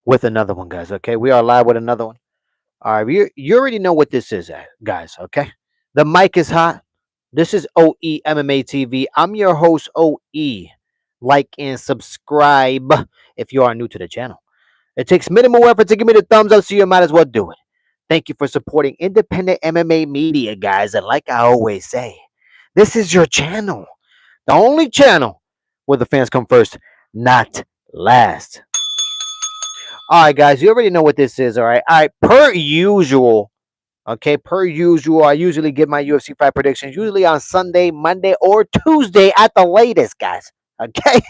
with another one, guys. Okay, we are live with another one. All right, you already know what this is, guys. Okay, the mic is hot. This is OE MMA TV. I'm your host, OE. Like and subscribe if you are new to the channel. It takes minimal effort to give me the thumbs up, so you might as well do it. Thank you for supporting independent MMA media, guys. And like I always say, this is your channel, the only channel where the fans come first, not last. All right, guys, you already know what this is. All right. Per usual, okay, per usual, I usually give my UFC fight predictions usually on Sunday, Monday, or Tuesday at the latest, guys. Okay,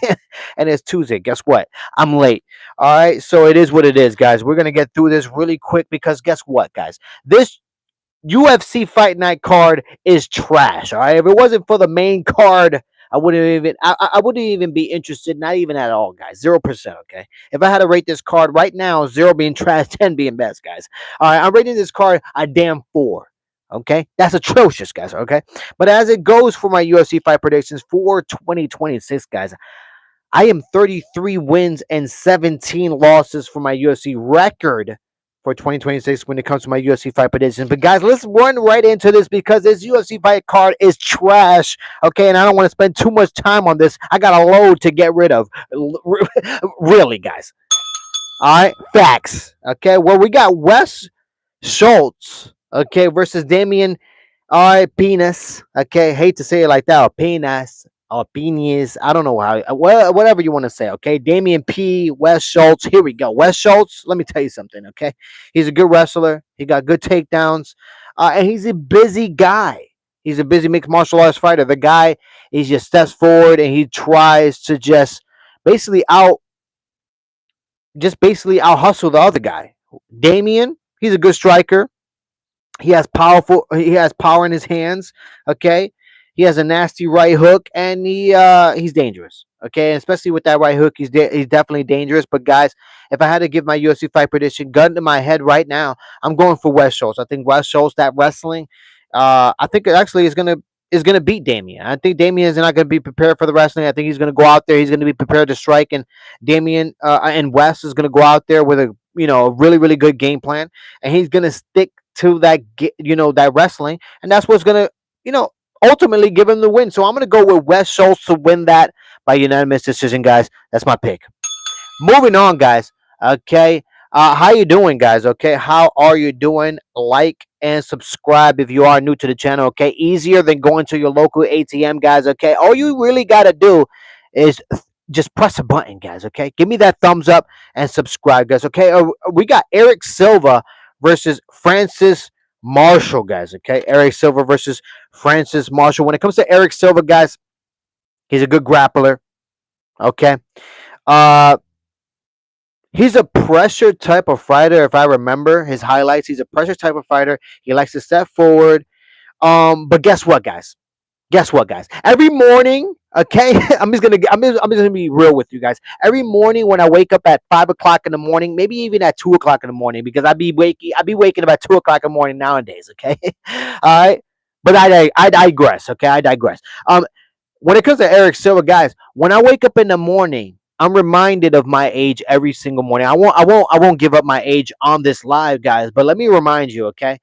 and it's Tuesday. Guess what? I'm late. All right, so it is what it is, guys. We're gonna get through this really quick because guess what, guys? This UFC Fight Night card is trash. All right, if it wasn't for the main card, I wouldn't even be interested. Not even at all, guys. 0%. Okay, if I had to rate this card right now, 0 being trash, 10 being best, guys. All right, I'm rating this card a damn 4. Okay, that's atrocious, guys. Okay, but as it goes for my UFC fight predictions for 2026, guys, I am 33 wins and 17 losses for my UFC record for 2026 when it comes to my UFC fight predictions. But guys, let's run right into this because this UFC fight card is trash. Okay, and I don't want to spend too much time on this. I got a load to get rid of. Really, guys. All right, facts. Okay, well, we got Wes Schultz, okay, versus Damian all right, penis. Okay, hate to say it like that. Or penis. Or penis. I don't know how. Whatever you want to say. Okay, Damian P. Wes Schultz. Here we go. Wes Schultz. Let me tell you something. Okay, he's a good wrestler. He got good takedowns, and he's a busy guy. He's a busy mixed martial arts fighter. The guy, he just steps forward and he tries to basically out, just basically out hustle the other guy. Damian, he's a good striker. He has power in his hands. Okay, he has a nasty right hook, and he's dangerous. Okay, and especially with that right hook, he's definitely dangerous. But guys, if I had to give my UFC fight prediction, gun to my head right now, I'm going for Wes Schultz. I think Wes Schultz, that wrestling, I think it actually is gonna beat Damian. I think Damian is not gonna be prepared for the wrestling. I think he's gonna go out there. He's gonna be prepared to strike, and Damian and Wes is gonna go out there with a really good game plan, and he's gonna stick to that wrestling, and that's what's gonna you know ultimately give him the win. So I'm gonna go with Wes Schultz to win that by unanimous decision, guys. That's my pick. Moving on, guys. Okay, how you doing, guys? Okay, how are you doing? Like and subscribe if you are new to the channel. Okay, easier than going to your local ATM, guys. Okay, all you really gotta do is just press a button, guys. Okay, give me that thumbs up and subscribe, guys. Okay, we got Eric Silva versus Francis Marshall, guys. Okay, Eric Silva versus Francis Marshall. When it comes to Eric Silva, guys, he's a good grappler. Okay, uh, he's a pressure type of fighter. If I remember his highlights, he's a pressure type of fighter. He likes to step forward. But guess what, guys? Guess what, guys? Every morning, okay, I'm just gonna be real with you guys. Every morning when I wake up at 5 o'clock in the morning, maybe even at 2 o'clock in the morning, because I be waking up at 2 o'clock in the morning nowadays. Okay, all right. But I digress. Okay, I digress. When it comes to Eric Silva, guys, when I wake up in the morning, I'm reminded of my age every single morning. I won't give up my age on this live, guys. But let me remind you, okay?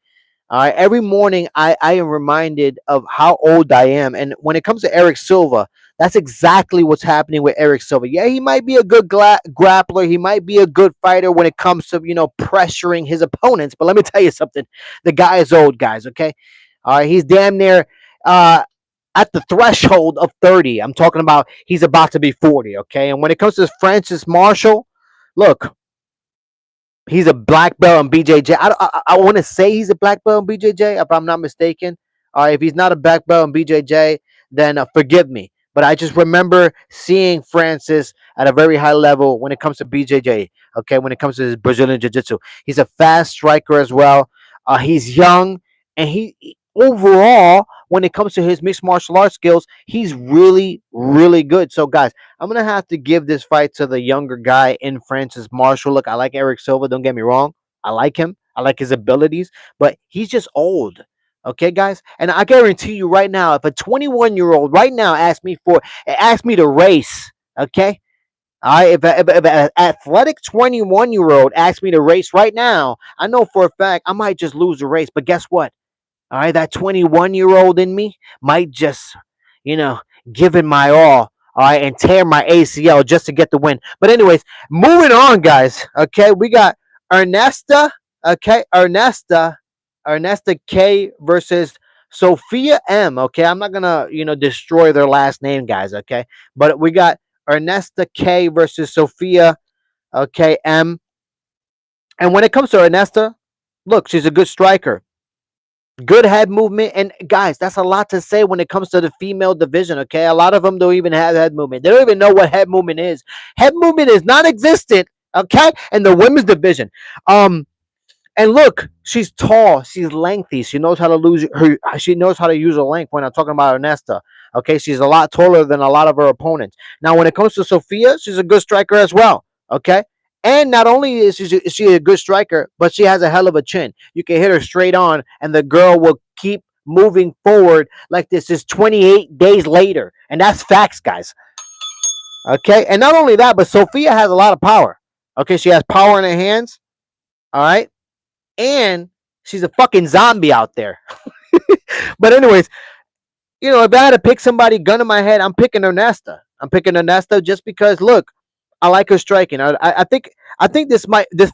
All right, every morning I am reminded of how old I am. And when it comes to Eric Silva, that's exactly what's happening with Eric Silva. Yeah, he might be a good grappler. He might be a good fighter when it comes to, pressuring his opponents. But let me tell you something. The guy is old, guys, okay? All right, he's damn near uh, at the threshold of 30. I'm talking about he's about to be 40, okay? And when it comes to Francis Marshall, look, he's a black belt in BJJ. I want to say he's a black belt in BJJ, if I'm not mistaken. If he's not a black belt in BJJ, then forgive me. But I just remember seeing Francis at a very high level when it comes to BJJ. Okay, when it comes to his Brazilian Jiu-Jitsu, he's a fast striker as well. He's young, and overall, when it comes to his mixed martial arts skills, he's really good. So, guys, I'm gonna have to give this fight to the younger guy in Francis Marshall. Look, I like Eric Silva. Don't get me wrong. I like him. I like his abilities, but he's just old. Okay, guys, and I guarantee you right now, if a 21-year-old right now asked me to race, okay, I if an athletic 21-year-old asks me to race right now, I know for a fact I might just lose the race. But guess what? All right, that 21-year-old in me might just, you know, give it my all right, and tear my ACL just to get the win. But anyways, moving on, guys. Okay, we got Ernesta. Okay, Ernesta K versus Sophia M. Okay, I'm not gonna destroy their last name, guys. Okay, but we got Ernesta K versus Sophia. Okay, M. And when it comes to Ernesta, look, she's a good striker. Good head movement, and guys, that's a lot to say when it comes to the female division. Okay, a lot of them don't even have head movement. They don't even know what head movement is. Head movement is non-existent. Okay, in the women's division. And look, she's tall, she's lengthy. She knows how to lose her. She knows how to use her length. When I'm talking about Ernesta, okay, she's a lot taller than a lot of her opponents. Now, when it comes to Sophia, she's a good striker as well. Okay, and not only is she a good striker, but she has a hell of a chin. You can hit her straight on, and the girl will keep moving forward like this is 28 days later, and that's facts, guys. Okay, and not only that, but Sophia has a lot of power. Okay, she has power in her hands. All right, and she's a fucking zombie out there. But anyways, if I had to pick somebody, gun in my head, I'm picking Ernesta. I'm picking Ernesta just because, look, I like her striking. I think this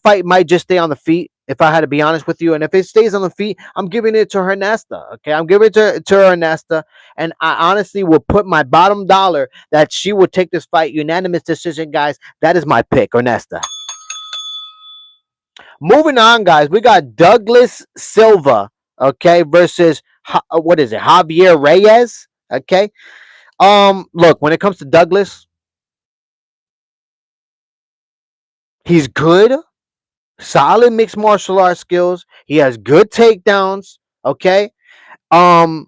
fight might just stay on the feet. If I had to be honest with you, and if it stays on the feet, I'm giving it to Ernesta. Okay, I'm giving it to Ernesta, and I honestly will put my bottom dollar that she would take this fight unanimous decision, guys. That is my pick, Ernesta. Moving on, guys, we got Douglas Silva, okay, versus what is it, Javier Reyes, okay. Look, when it comes to Douglas, he's good, solid mixed martial arts skills. He has good takedowns, okay. Um,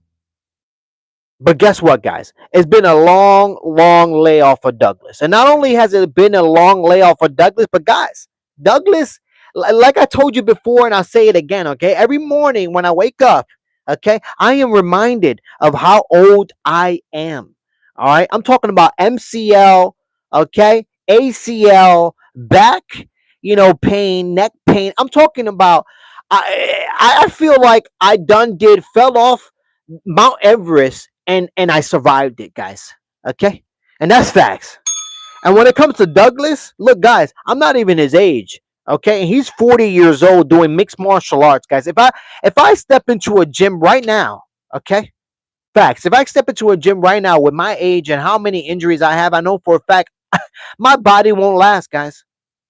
But guess what, guys? It's been a long, long layoff for Douglas. And not only has it been a long layoff for Douglas, but guys, Douglas, like I told you before, and I'll say it again, okay? Every morning when I wake up, okay, I am reminded of how old I am. All right. I'm talking about MCL, okay, ACL, back, pain, neck pain. I'm talking about, I feel like I done did fell off Mount Everest and I survived it, guys. Okay? And that's facts. And when it comes to Douglas, look, guys, I'm not even his age. Okay? And he's 40 years old doing mixed martial arts, guys. If I step into a gym right now, okay? Facts. If I step into a gym right now with my age and how many injuries I have, I know for a fact my body won't last, guys.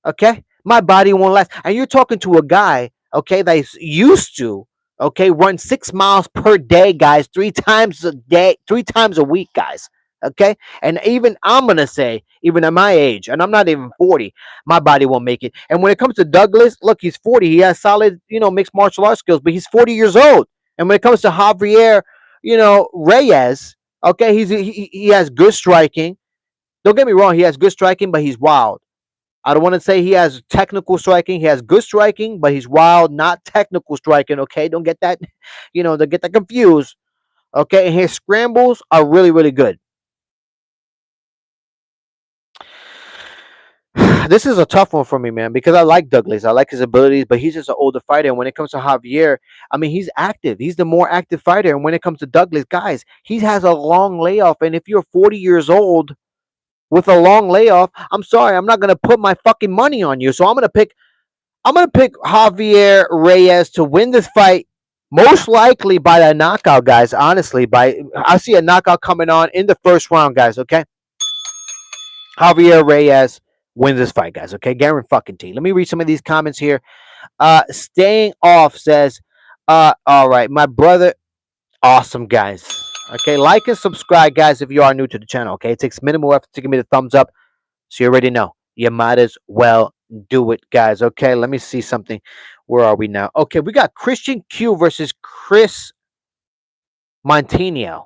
Okay? My body won't last. And you're talking to a guy, okay, that's used to, okay, run 6 miles per day, guys, 3 times a day, 3 times a week, guys. Okay? And even I'm gonna say, even at my age, and I'm not even 40, my body won't make it. And when it comes to Douglas, look, he's 40. He has solid, mixed martial arts skills, but he's 40 years old. And when it comes to Javier, Reyes, okay, he has good striking. Don't get me wrong, he has good striking, but he's wild. I don't want to say he has technical striking. He has good striking, but he's wild, not technical striking. Okay, don't get that, don't get that confused. Okay, and his scrambles are really, really good. This is a tough one for me, man, because I like Douglas. I like his abilities, but he's just an older fighter. And when it comes to Javier, I mean, he's active. He's the more active fighter. And when it comes to Douglas, guys, he has a long layoff. And if you're 40 years old with a long layoff, I'm sorry, I'm not gonna put my fucking money on you. So I'm gonna pick Javier Reyes to win this fight, most likely by a knockout, guys. Honestly, I see a knockout coming on in the first round, guys. Okay, Javier Reyes wins this fight, guys. Okay, guarantee. Let me read some of these comments here. Staying off says, all right, my brother, awesome, guys. Okay, like and subscribe, guys, if you are new to the channel. Okay, it takes minimal effort to give me the thumbs up, so you already know. You might as well do it, guys. Okay, let me see something. Where are we now? Okay, we got Christian Q versus Chris Montino.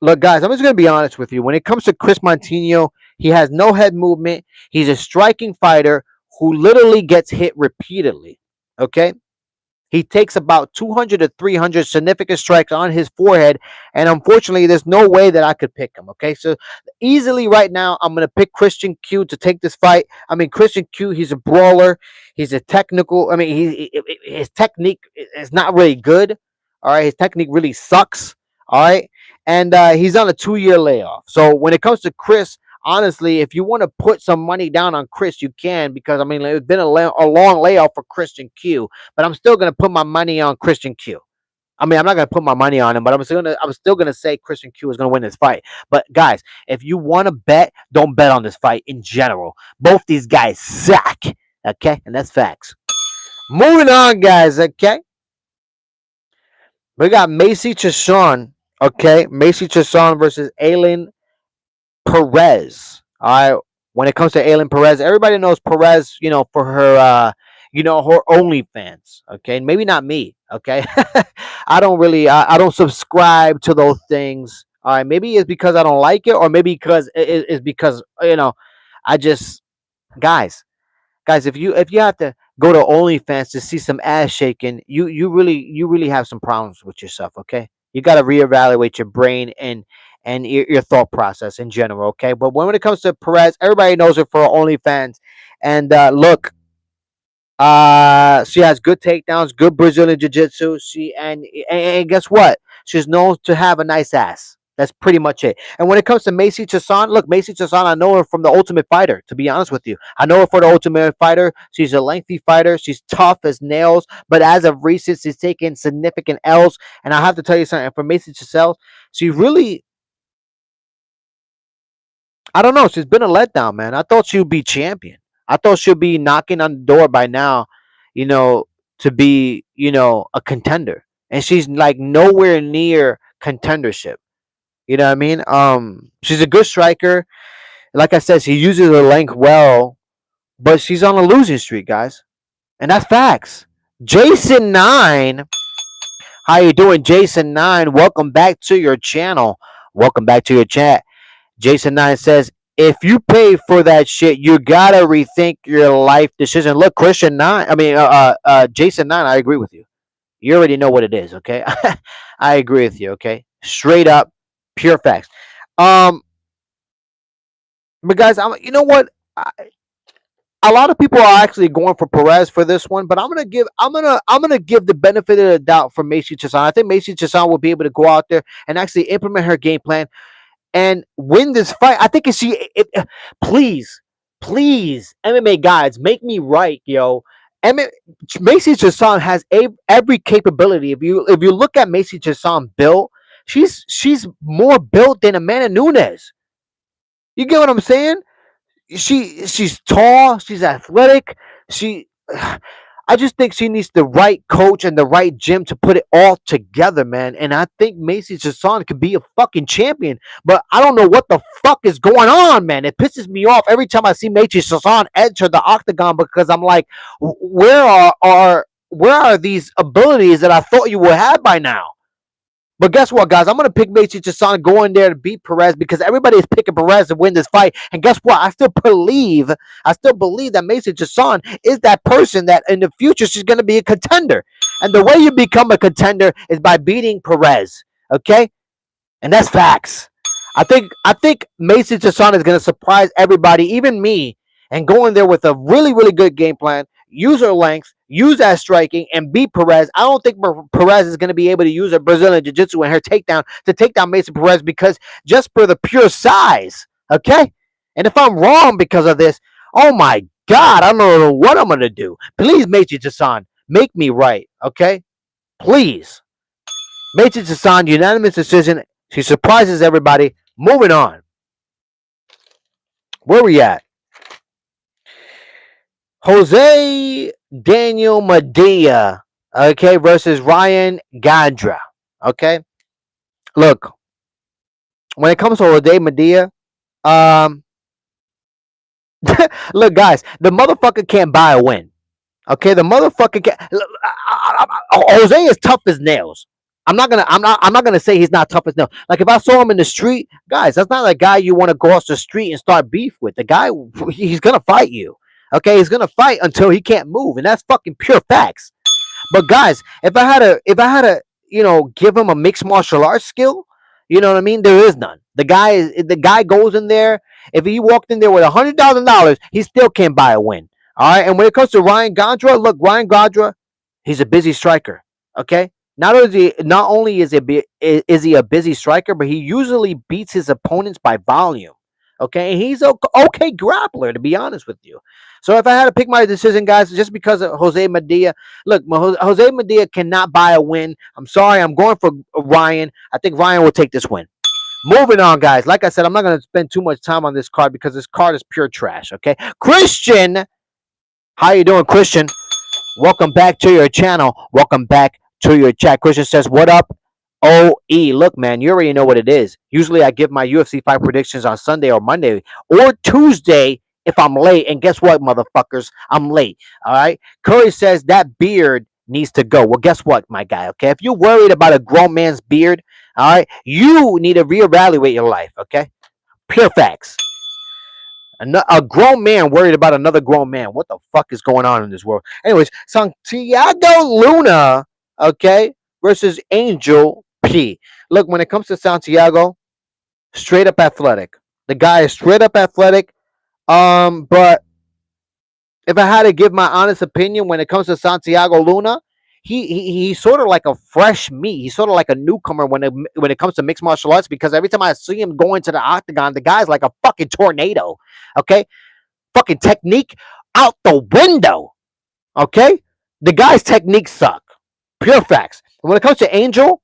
Look, guys, I'm just going to be honest with you. When it comes to Chris Montino, he has no head movement. He's a striking fighter who literally gets hit repeatedly. Okay? He takes about 200 to 300 significant strikes on his forehead, and unfortunately, there's no way that I could pick him. Okay, so easily right now, I'm gonna pick Christian Q to take this fight. I mean, Christian Q, he's a brawler. He's a technical. I mean, his technique is not really good. All right, his technique really sucks. All right, and he's on a 2-year layoff. So when it comes to Chris, honestly, if you want to put some money down on Chris, you can, because I mean it's been a long layoff for Christian Q, but I'm still gonna put my money on Christian Q. I mean, I'm not gonna put my money on him, but I'm still gonna say Christian Q is gonna win this fight. But guys, if you want to bet, don't bet on this fight in general. Both these guys suck. Okay, and that's facts. Moving on, guys. Okay, we got Macy Chiasson. Okay, Macy Chiasson versus Ailin Perez. All right. When it comes to Ailin Perez, everybody knows Perez, for her, her OnlyFans. Okay, maybe not me. Okay, I don't subscribe to those things. All right, maybe it's because I don't like it, or maybe because it's because I just guys, if you have to go to OnlyFans to see some ass shaking, you really have some problems with yourself. Okay, you got to reevaluate your brain and your thought process in general. Okay, but when it comes to Perez, everybody knows her for OnlyFans, and look, she has good takedowns, good Brazilian jiu-jitsu. And guess what? She's known to have a nice ass. That's pretty much it. And when it comes to Macy Chiasson, look, Macy Chiasson, I know her from the Ultimate Fighter. To be honest with you, I know her for the Ultimate Fighter. She's a lengthy fighter. She's tough as nails. But as of recent, she's taken significant L's. And I have to tell you something. For Macy Chiasson, she really, I don't know. She's been a letdown, man. I thought she would be champion. I thought she'd be knocking on the door by now, you know, to be, a contender. And she's like nowhere near contendership. You know what I mean? She's a good striker. Like I said, she uses her length well, but she's on a losing streak, guys. And that's facts. Jason 9, how you doing, Jason 9? Welcome back to your channel. Welcome back to your chat. Jason 9 says, if you pay for that shit, you gotta rethink your life decision. Look, Christian 9, Jason 9, I agree with you. You already know what it is, okay? I agree with you, okay? Straight up, pure facts. But guys, you know what? A lot of people are actually going for Perez for this one, but I'm gonna give the benefit of the doubt for Macy Chiasson. I think Macy Chiasson will be able to go out there and actually implement her game plan and win this fight. I think please, MMA guys, make me right, yo. Macy Chiasson has every capability. If you look at Macy Chiasson built, she's more built than Amanda Nunes. You get what I'm saying? She's tall, she's athletic. She I just think she needs the right coach and the right gym to put it all together, man. And I think Macy Chiasson could be a fucking champion. But I don't know what the fuck is going on, man. It pisses me off every time I see Macy Chiasson enter the octagon, because I'm like, where are these abilities that I thought you would have by now? But guess what, guys? I'm going to pick Macy Chiasson, go in there to beat Perez, because everybody is picking Perez to win this fight. And guess what? I still believe that Macy Chiasson is that person that in the future she's going to be a contender. And the way you become a contender is by beating Perez. Okay? And that's facts. I think Macy Chiasson is going to surprise everybody, even me, and go in there with a really, really good game plan. Use her length, use that striking, and beat Perez. I don't think Perez is going to be able to use her Brazilian Jiu-Jitsu and her takedown to take down Macy Perez, because just for the pure size, okay? And if I'm wrong because of this, oh my God, I don't know what I'm going to do. Please, Macy Chiasson, make me right, okay? Please. Macy Chiasson, unanimous decision. She surprises everybody. Moving on. Where we at? Jose Daniel Medina, okay, versus Ryan Gadra, okay. Look, when it comes to Jose Medina, look, guys, the motherfucker can't buy a win, okay. The motherfucker can't. Jose is tough as nails. I'm not gonna say he's not tough as nails. Like, if I saw him in the street, guys, that's not a guy you want to go off the street and start beef with. The guy, he's gonna fight you. Okay, he's gonna fight until he can't move, and that's fucking pure facts. But guys, if I had to, give him a mixed martial arts skill, you know what I mean? There is none. The guy goes in there. If he walked in there with $100,000, he still can't buy a win. All right. And when it comes to Ryan Gondra, look, Ryan Gondra, he's a busy striker. Okay. Not only is he a busy striker, but he usually beats his opponents by volume. Okay, and he's okay grappler, to be honest with you. So if I had to pick my decision, guys, just because of Jose Medea, look, Jose Medea cannot buy a win. I'm sorry, I'm going for Ryan. I think Ryan will take this win. Moving on, guys. Like I said, I'm not going to spend too much time on this card because this card is pure trash. Okay, Christian, how you doing, Christian? Welcome back to your channel. Welcome back to your chat. Christian says, "What up?" OE. Look, man, you already know what it is. Usually I give my UFC fight predictions on Sunday or Monday or Tuesday if I'm late. And guess what, motherfuckers? I'm late. All right. Curry says that beard needs to go. Well, guess what, my guy? Okay. If you're worried about a grown man's beard, all right, you need to reevaluate your life. Okay. Pure facts. A grown man worried about another grown man. What the fuck is going on in this world? Anyways, Santiago Luna, okay, versus Angel P. Look, when it comes to Santiago, straight up athletic. The guy is straight up athletic. But if I had to give my honest opinion when it comes to Santiago Luna, he's sort of like a fresh meat. He's sort of like a newcomer when it comes to mixed martial arts because every time I see him go into the octagon, the guy's like a fucking tornado. Okay, fucking technique out the window. Okay, the guy's techniques suck. Pure facts. When it comes to Angel,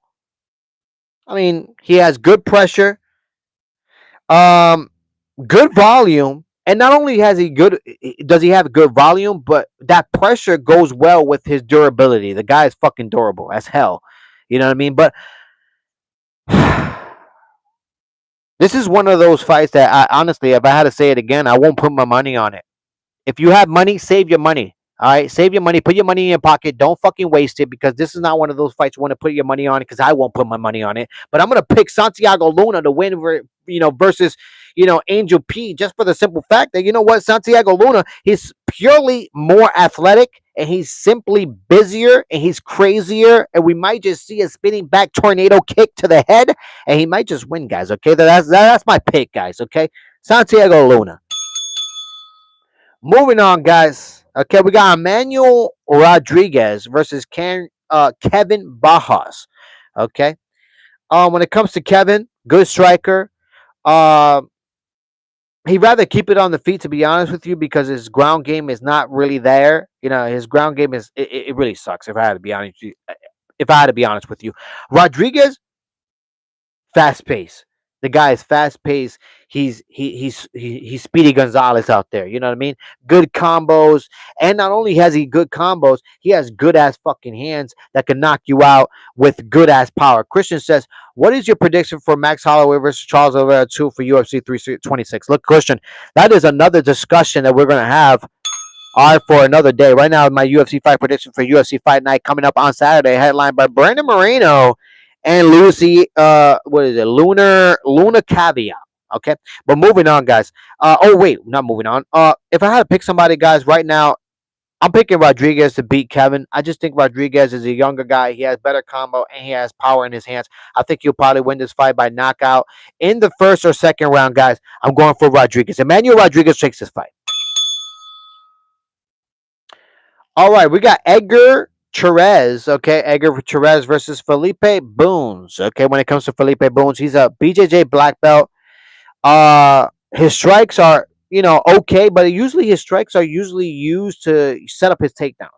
I mean, he has good pressure, um, good volume, and not only does he have good volume, but that pressure goes well with his durability. The guy is fucking durable as hell. You know what I mean? But this is one of those fights that I honestly, if I had to say it again, I won't put my money on it. If you have money, save your money. All right, save your money. Put your money in your pocket. Don't fucking waste it because this is not one of those fights you want to put your money on it because I won't put my money on it. But I'm gonna pick Santiago Luna to win, versus Angel P. Just for the simple fact that you know what, Santiago Luna, he's purely more athletic and he's simply busier and he's crazier and we might just see a spinning back tornado kick to the head and he might just win, guys. Okay, that's my pick, guys. Okay, Santiago Luna. Moving on, guys. Okay, we got Emmanuel Rodriguez versus Kevin Bajas. Okay. When it comes to Kevin, good striker. Uh, he'd rather keep it on the feet, to be honest with you, because his ground game is not really there. His ground game it really sucks. If I had to be honest with you, Rodriguez, fast pace. The guy is fast paced. He's Speedy Gonzalez out there. You know what I mean? Good combos, and not only has he good combos, he has good ass fucking hands that can knock you out with good ass power. Christian says, "What is your prediction for Max Holloway versus Charles Oliveira 2 for UFC 326?" Look, Christian, that is another discussion that we're gonna have. All right, for another day. Right now, my UFC fight prediction for UFC Fight Night coming up on Saturday, headlined by Brandon Moreno and Lucy. What is it? Luna Caviar. Okay, but moving on, guys. Oh wait, not moving on. If I had to pick somebody, guys, right now, I'm picking Rodriguez to beat Kevin. I just think Rodriguez is a younger guy. He has better combo and he has power in his hands. I think he'll probably win this fight by knockout in the first or second round, guys. I'm going for Rodriguez. Emmanuel Rodriguez takes this fight. All right, we got Edgar Cherez. Okay, Edgar Cherez versus Felipe Boons. Okay, when it comes to Felipe Boons, he's a BJJ black belt. His strikes are okay, but usually his strikes are usually used to set up his takedowns.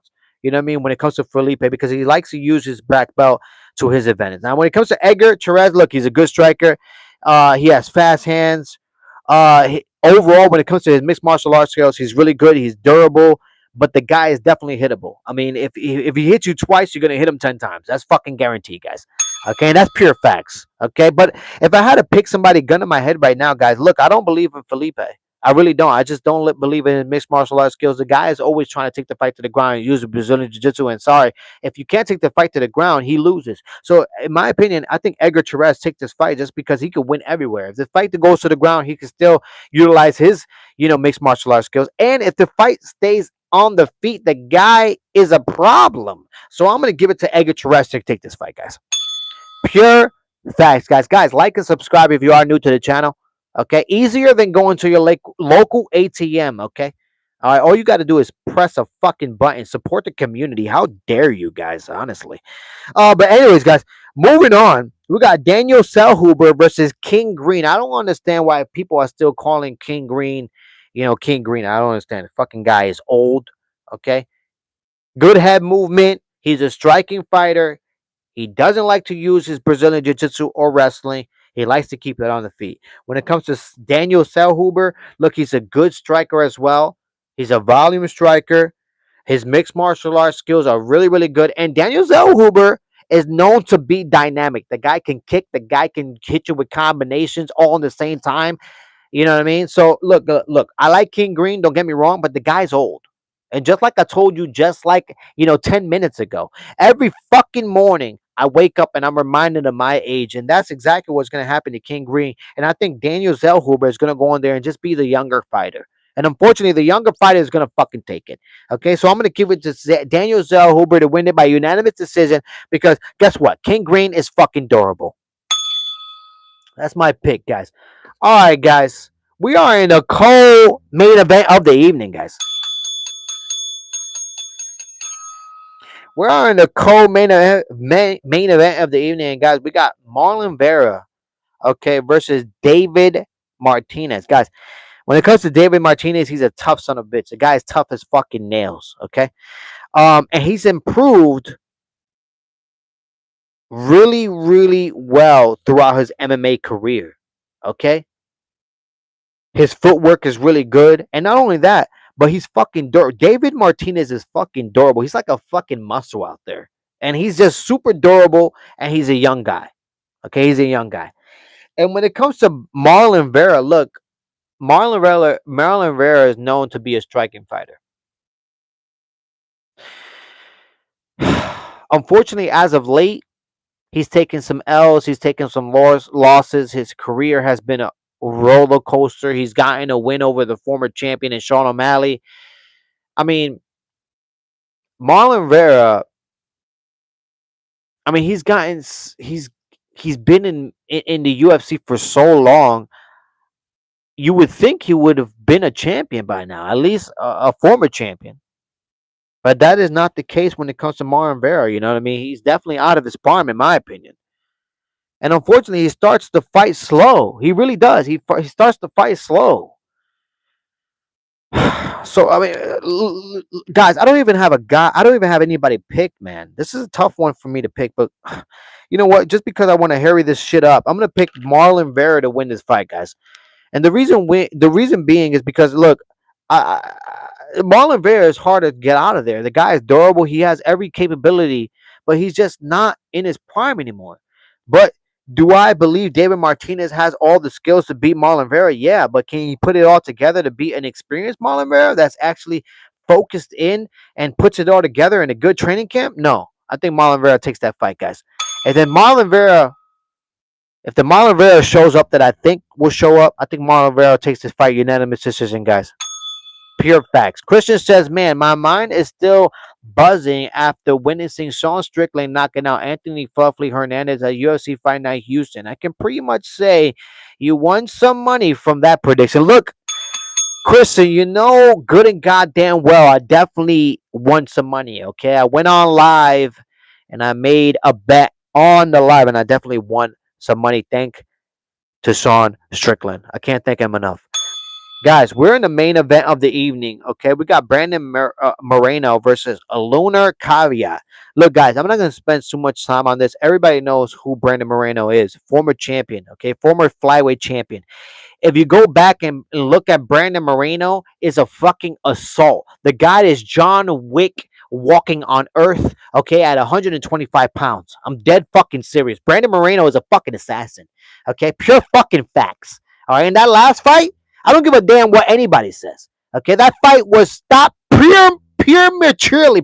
You know what I mean? When it comes to Felipe, because he likes to use his black belt to his advantage. Now, when it comes to Edgar Cherez, look, he's a good striker. He has fast hands. Overall, when it comes to his mixed martial arts skills, he's really good. He's durable, but the guy is definitely hittable. I mean, if he hits you twice, you're gonna hit him 10 times. That's fucking guaranteed, guys. Okay, and that's pure facts. Okay, but if I had to pick somebody gun in my head right now, guys, look, I don't believe in Felipe. I really don't. I just don't believe in his mixed martial arts skills. The guy is always trying to take the fight to the ground and use the Brazilian Jiu-Jitsu. And sorry, if you can't take the fight to the ground, he loses. So, in my opinion, I think Edgar Cherez takes this fight just because he could win everywhere. If the fight goes to the ground, he can still utilize his, mixed martial arts skills. And if the fight stays on the feet, the guy is a problem. So I'm going to give it to Edgar Torres to take this fight, guys. Pure facts, guys. Guys, like and subscribe if you are new to the channel. Okay, easier than going to your local ATM. Okay, all right. All you got to do is press a fucking button. Support the community. How dare you, guys? Honestly. But anyways, guys, moving on. We got Daniel Selhuber versus King Green. I don't understand why people are still calling King Green, King Green. I don't understand. The fucking guy is old. Okay, good head movement. He's a striking fighter. He doesn't like to use his Brazilian Jiu-Jitsu or wrestling. He likes to keep it on the feet. When it comes to Daniel Selhuber, look, he's a good striker as well. He's a volume striker. His mixed martial arts skills are really, really good. And Daniel Zellhuber is known to be dynamic. The guy can kick. The guy can hit you with combinations all in the same time. You know what I mean? So look. I like King Green. Don't get me wrong, but the guy's old. And just like I told you, just like 10 minutes ago, every fucking morning I wake up and I'm reminded of my age, and that's exactly what's going to happen to King Green. And I think Daniel Zellhuber is going to go in there and just be the younger fighter. And unfortunately, the younger fighter is going to fucking take it. Okay, so I'm going to give it to Daniel Zellhuber to win it by unanimous decision because guess what? King Green is fucking durable. That's my pick, guys. All right, guys. We are in the co-main event of the evening, guys. We are in the co-main event, main event of the evening, guys. We got Marlon Vera, okay, versus David Martinez, guys. When it comes to David Martinez, he's a tough son of a bitch. The guy is tough as fucking nails, okay. And he's improved really, really well throughout his MMA career, okay. His footwork is really good, and not only that, but he's fucking durable. David Martinez is fucking durable. He's like a fucking muscle out there, and he's just super durable. And he's a young guy. Okay, he's a young guy. And when it comes to Marlon Vera, look, Marlon Vera is known to be a striking fighter. Unfortunately, as of late, he's taken some L's. He's taken some losses. His career has been a roller coaster. He's gotten a win over the former champion and Sean O'Malley. I mean, Marlon Vera. I mean, he's been in the UFC for so long. You would think he would have been a champion by now, at least a former champion. But that is not the case when it comes to Marlon Vera. You know what I mean? He's definitely out of his prime, in my opinion. And unfortunately, he starts to fight slow. He really does. He starts to fight slow. So I mean, guys, I don't even have a guy. I don't even have anybody picked, man. This is a tough one for me to pick. But you know what? Just because I want to hurry this shit up, I'm gonna pick Marlon Vera to win this fight, guys. And the reason being is because look, Marlon Vera is hard to get out of there. The guy is durable. He has every capability, but he's just not in his prime anymore. But do I believe David Martinez has all the skills to beat Marlon Vera? Yeah, but can he put it all together to beat an experienced Marlon Vera that's actually focused in and puts it all together in a good training camp? No, I think Marlon Vera takes that fight, guys. And then Marlon Vera, if the Marlon Vera shows up that I think will show up, I think Marlon Vera takes this fight unanimous decision, guys. Pure facts. Christian says, man, my mind is still buzzing after witnessing Sean Strickland knocking out Anthony Fluffy Hernandez at UFC Fight Night Houston. I can pretty much say you won some money from that prediction. Look, Christian, you know good and goddamn well I definitely won some money, okay? I went on live and I made a bet on the live and I definitely won some money. Thank to Sean Strickland. I can't thank him enough. Guys, we're in the main event of the evening, okay? We got Brandon Moreno versus Lunar Caveat. Look, guys, I'm not going to spend too much time on this. Everybody knows who Brandon Moreno is. Former champion, okay? Former flyweight champion. If you go back and look at Brandon Moreno, is a fucking assault. The guy is John Wick walking on earth, okay, at 125 pounds. I'm dead fucking serious. Brandon Moreno is a fucking assassin, okay? Pure fucking facts. All right, in that last fight, I don't give a damn what anybody says. Okay, that fight was stopped prematurely.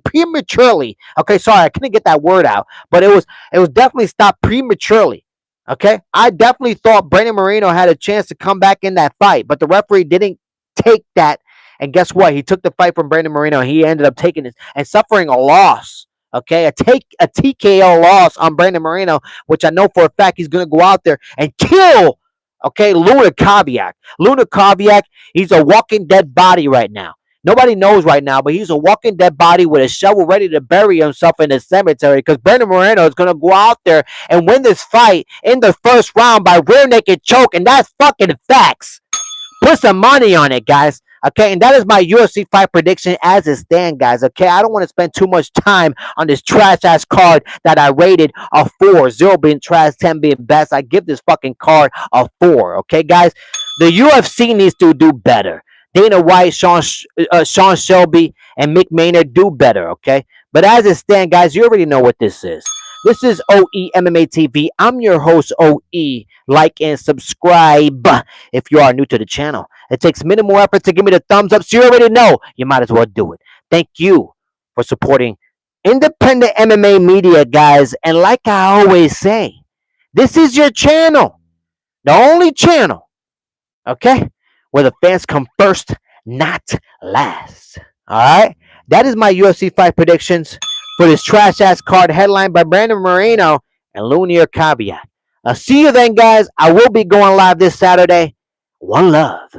Okay, sorry, I couldn't get that word out, but it was definitely stopped prematurely. Okay, I definitely thought Brandon Moreno had a chance to come back in that fight, but the referee didn't take that And guess what? He took the fight from Brandon Moreno. He ended up taking it and suffering a loss. Okay, a TKO loss on Brandon Moreno, which I know for a fact he's gonna go out there and kill. Okay, Luna Kaviak. Luna Kaviak, he's a walking dead body right now. Nobody knows right now, but he's a walking dead body with a shovel ready to bury himself in the cemetery because Brandon Moreno is going to go out there and win this fight in the first round by rear naked choke, and that's fucking facts. Put some money on it, guys. Okay, and that is my UFC fight prediction as it stands, guys. Okay, I don't want to spend too much time on this trash ass card that I rated a 4, 0 being trash, 10 being best. I give this fucking card a 4. Okay, guys, the UFC needs to do better. Dana White, Sean Shelby, and Mick Maynard do better. Okay, but as it stands, guys, you already know what this is. This is OE MMA TV. I'm your host, OE. Like and subscribe if you are new to the channel. It takes minimal effort to give me the thumbs up, so you already know you might as well do it. Thank you for supporting independent MMA media, guys. And like I always say, this is your channel, the only channel, okay, where the fans come first, not last. All right? That is my UFC fight predictions for this trash ass card headlined by Brandon Moreno and Luna Kaviak. I'll see you then, guys. I will be going live this Saturday. One love.